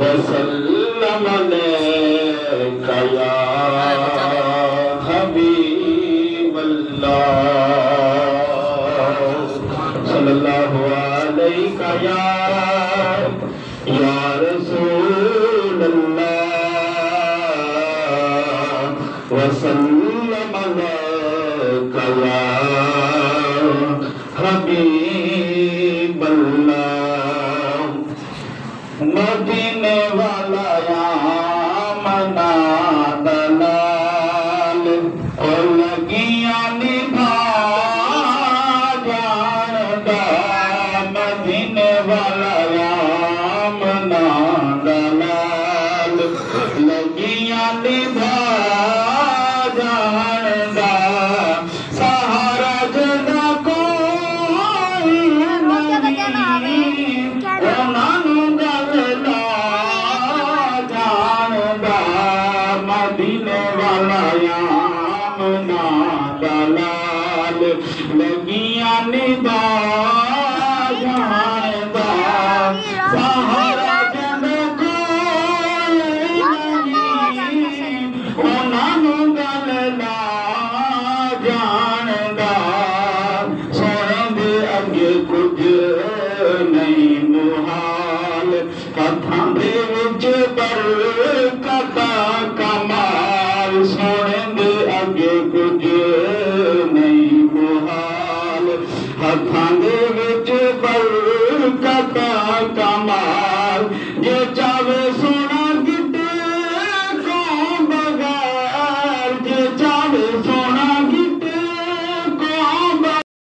वसल्लम अलैका या हबीबल्लाह सल्लल्लाहु अलैका या रसूलल्लाह वसल्लम अलैका या हबीबल्लाह मदीने वाला या मना दलाल और लगियां निभा जानदा मदीने वाला या मना दलाल लगियां निभा जानदा सहारा जना कोई नहीं उन्हां मदीने वाला या मना दलाल लगियां निभा जानदा सहारा जन कोई नहीं उन्हां नूं गल ला जानदा सोहणे दे अगे कुछ नहीं मुहाल हथां दे विच बरकत कमाल सोहणे दे अगे कुछ नहीं मुहाल हथां दे